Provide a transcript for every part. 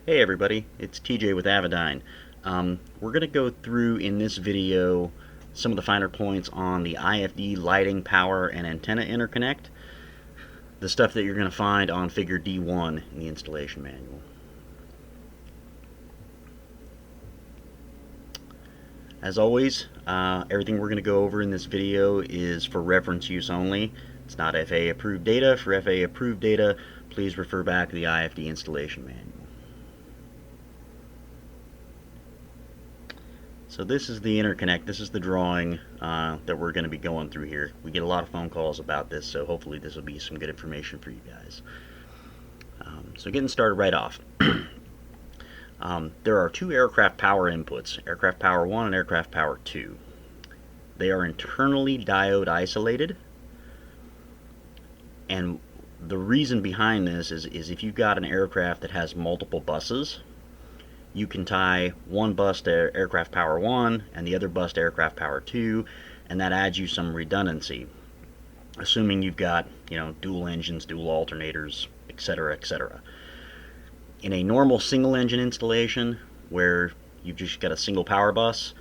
Hey everybody, it's TJ with Avidyne. We're going to go through in this video some of the finer points on the IFD lighting, power, and antenna interconnect, the stuff that you're going to find on figure D1 in the installation manual. As always, everything we're going to go over in this video is for reference use only. It's not FAA approved data. For FAA approved data, please refer back to the IFD installation manual. So this is the interconnect. This is the drawing that we're going to be going through here. We get a lot of phone calls about this, so hopefully this will be some good information for you guys. So getting started right off. There are two aircraft power inputs, aircraft power 1 and aircraft power 2. They are internally diode isolated, and the reason behind this is if you've got an aircraft that has multiple buses, you can tie one bus to aircraft power 1 and the other bus to aircraft power 2, and that adds you some redundancy, assuming you've got, dual engines, dual alternators, etc., etc. In a normal single engine installation where you've just got a single power bus,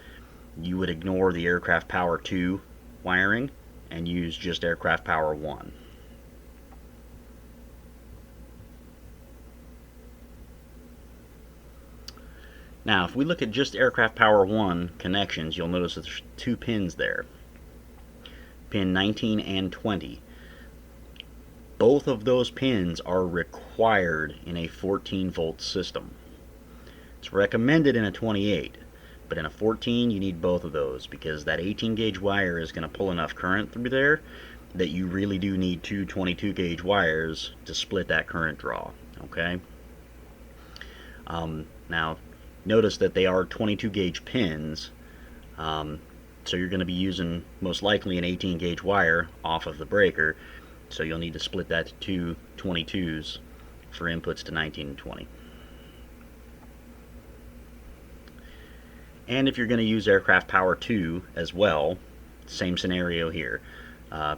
you would ignore the aircraft power 2 wiring and use just aircraft power 1. Now, if we look at just aircraft power 1 connections, you'll notice that there's two pins there, pin 19 and 20. Both of those pins are required in a 14-volt system. It's recommended in a 28, but in a 14 you need both of those because that 18-gauge wire is going to pull enough current through there that you really do need two 22-gauge wires to split that current draw. Okay. Now, notice that they are 22-gauge pins, so you're going to be using most likely an 18-gauge wire off of the breaker, so you'll need to split that to two 22s for inputs to 19 and 20. And if you're going to use aircraft power 2 as well, same scenario here.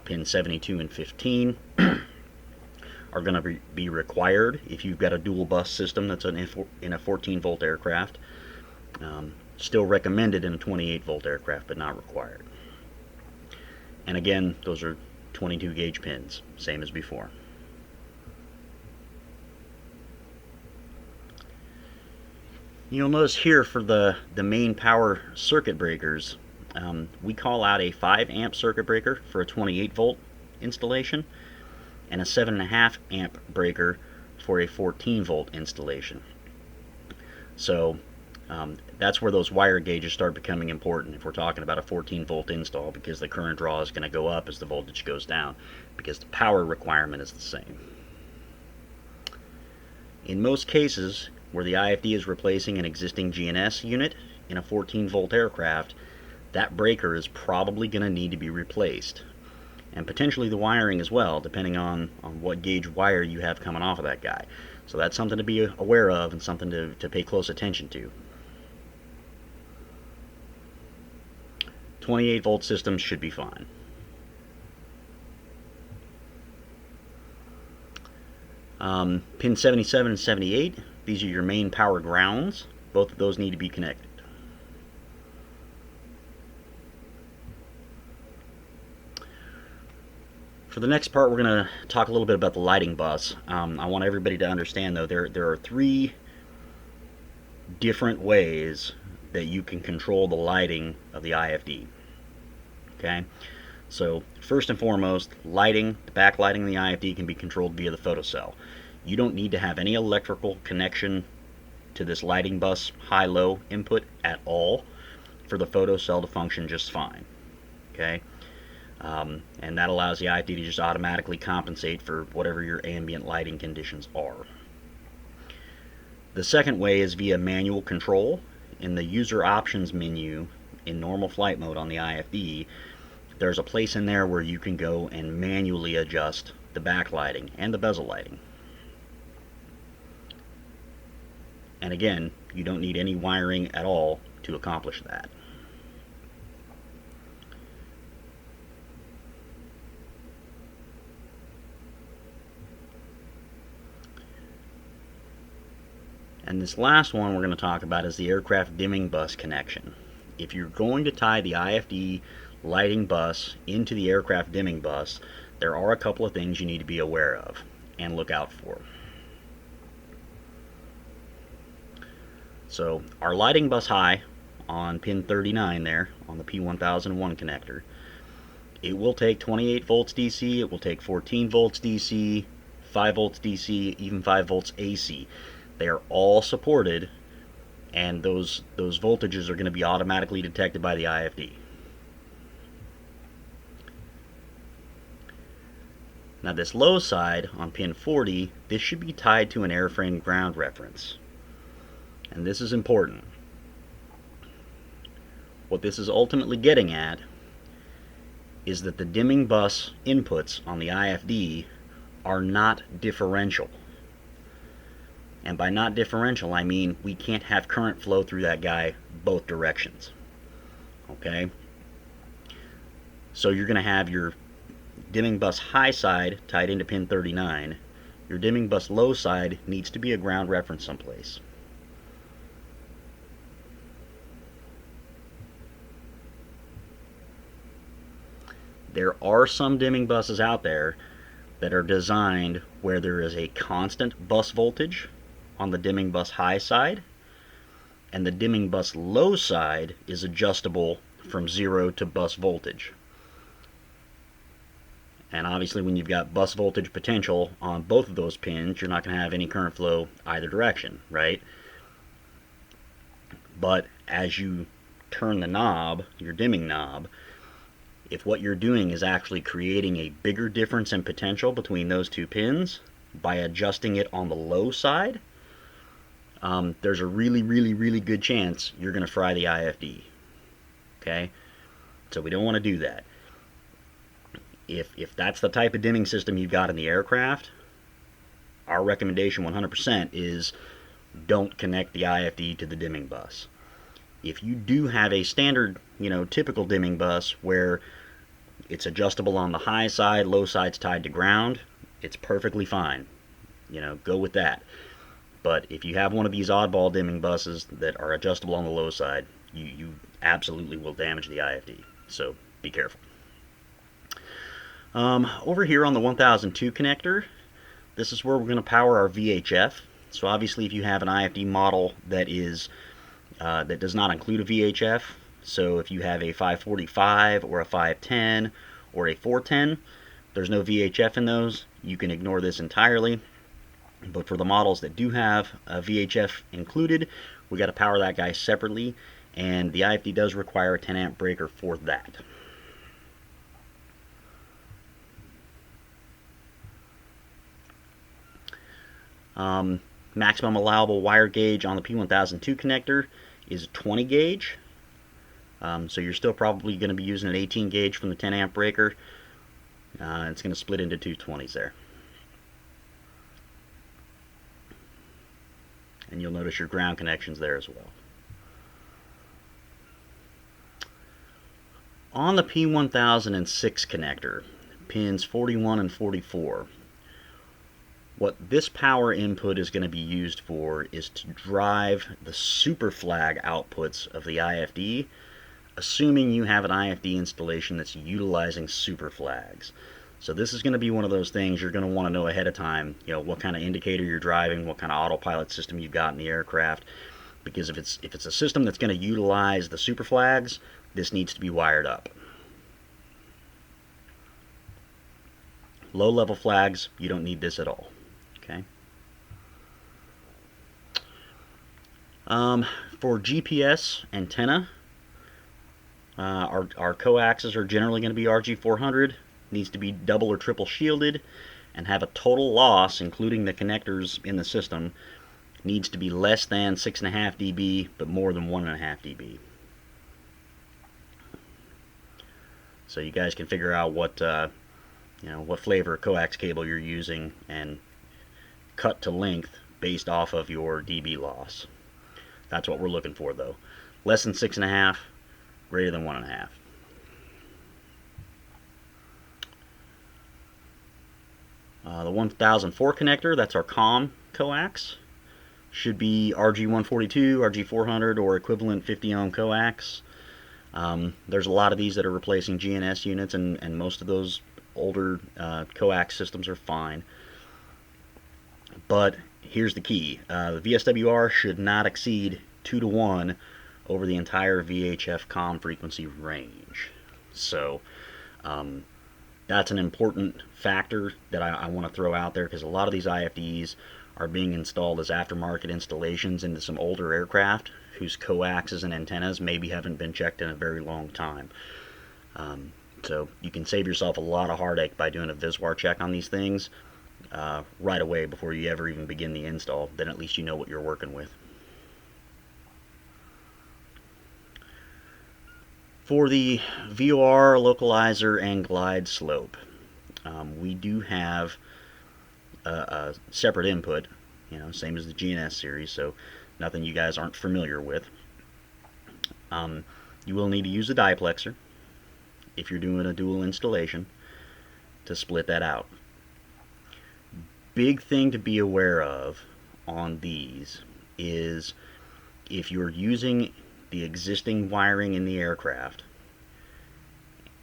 Pin 72 and 15 are going to be required if you've got a dual bus system that's in a 14-volt aircraft. Still recommended in a 28-volt aircraft, but not required. And again, those are 22-gauge pins, same as before. You'll notice here for the main power circuit breakers, we call out a 5-amp circuit breaker for a 28-volt installation, and a 7.5 amp breaker for a 14-volt installation. So that's where those wire gauges start becoming important if we're talking about a 14-volt install, because the current draw is going to go up as the voltage goes down, because the power requirement is the same. In most cases where the IFD is replacing an existing GNS unit in a 14-volt aircraft, that breaker is probably going to need to be replaced, and potentially the wiring as well, depending on what gauge wire you have coming off of that guy. So that's something to be aware of and something to pay close attention to. 28-volt systems should be fine. Pin 77 and 78, these are your main power grounds. Both of those need to be connected. For the next part, we're going to talk a little bit about the lighting bus. I want everybody to understand, though, there are three different ways that you can control the lighting of the IFD. Okay, so first and foremost, lighting, the backlighting of the IFD can be controlled via the photocell. You don't need to have any electrical connection to this lighting bus high-low input at all for the photocell to function just fine. Okay. And that allows the IFD to just automatically compensate for whatever your ambient lighting conditions are. The second way is via manual control. In the user options menu in normal flight mode on the IFD, there's a place in there where you can go and manually adjust the backlighting and the bezel lighting. And again, you don't need any wiring at all to accomplish that. And this last one we're going to talk about is the aircraft dimming bus connection. If you're going to tie the IFD lighting bus into the aircraft dimming bus, there are a couple of things you need to be aware of and look out for. So our lighting bus high on pin 39 there on the P1001 connector, it will take 28 volts DC, it will take 14 volts DC, 5 volts DC, even 5 volts AC. They are all supported, and those voltages are going to be automatically detected by the IFD. Now this low side on pin 40, this should be tied to an airframe ground reference. And this is important. What this is ultimately getting at is that the dimming bus inputs on the IFD are not differential. And by not differential, I mean we can't have current flow through that guy both directions. Okay? So you're going to have your dimming bus high side tied into pin 39. Your dimming bus low side needs to be a ground reference someplace. There are some dimming buses out there that are designed where there is a constant bus voltage on the dimming bus high side, and the dimming bus low side is adjustable from 0 to bus voltage. And obviously when you've got bus voltage potential on both of those pins, you're not going to have any current flow either direction, right? But as you turn the knob, your dimming knob, if what you're doing is actually creating a bigger difference in potential between those two pins by adjusting it on the low side, there's a really good chance you're going to fry the IFD. Okay? So we don't want to do that. If that's the type of dimming system you've got in the aircraft, our recommendation 100% is don't connect the IFD to the dimming bus. If you do have a standard, typical dimming bus where it's adjustable on the high side, low side's tied to ground, it's perfectly fine. Go with that. But if you have one of these oddball dimming buses that are adjustable on the low side, you absolutely will damage the IFD. So be careful. Over here on the 1002 connector, this is where we're going to power our VHF. So obviously if you have an IFD model that does not include a VHF, so if you have a 545 or a 510 or a 410, there's no VHF in those. You can ignore this entirely. But for the models that do have a VHF included, we got to power that guy separately, and the IFD does require a 10 amp breaker for that. Maximum allowable wire gauge on the P1002 connector is 20 gauge. So you're still probably going to be using an 18 gauge from the 10 amp breaker. It's going to split into two 20s there. And you'll notice your ground connections there as well. On the P1006 connector, pins 41 and 44, what this power input is going to be used for is to drive the super flag outputs of the IFD, assuming you have an IFD installation that's utilizing super flags. So this is going to be one of those things you're going to want to know ahead of time, what kind of indicator you're driving, what kind of autopilot system you've got in the aircraft, because if it's a system that's going to utilize the super flags, this needs to be wired up. Low level flags, you don't need this at all. Okay. For GPS antenna, our coaxes are generally going to be RG400. Needs to be double or triple shielded and have a total loss, including the connectors in the system, needs to be less than 6.5 dB but more than 1.5 dB. So you guys can figure out what what flavor of coax cable you're using and cut to length based off of your dB loss. That's what we're looking for though. Less than 6.5, greater than 1.5. The 1004 connector, that's our COM coax. should be RG142, RG400, or equivalent 50 ohm coax. There's a lot of these that are replacing GNS units, and most of those older coax systems are fine. But here's the key. The VSWR should not exceed 2 to 1 over the entire VHF comm frequency range. So that's an important factor that I want to throw out there, because a lot of these IFDs are being installed as aftermarket installations into some older aircraft whose coaxes and antennas maybe haven't been checked in a very long time. So you can save yourself a lot of heartache by doing a VSWR check on these things right away before you ever even begin the install. Then at least you know what you're working with. For the VOR, localizer, and glide slope, we do have a separate input, same as the GNS series, so nothing you guys aren't familiar with. You will need to use a diplexer if you're doing a dual installation to split that out. Big thing to be aware of on these is if you're using the existing wiring in the aircraft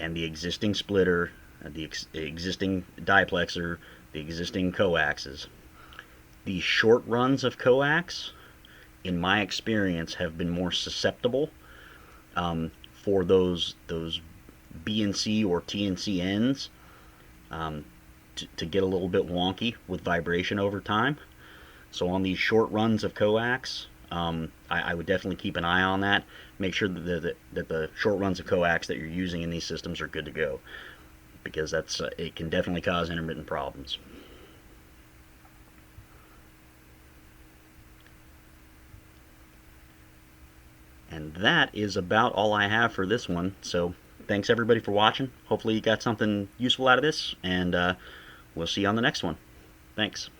and the existing splitter, the existing diplexer, the existing coaxes, the short runs of coax, in my experience, have been more susceptible for those BNC or TNC ends to get a little bit wonky with vibration over time. So on these short runs of coax, I would definitely keep an eye on that. Make sure that the short runs of coax that you're using in these systems are good to go, because it can definitely cause intermittent problems. And that is about all I have for this one. So thanks everybody for watching. Hopefully you got something useful out of this, and we'll see you on the next one. Thanks.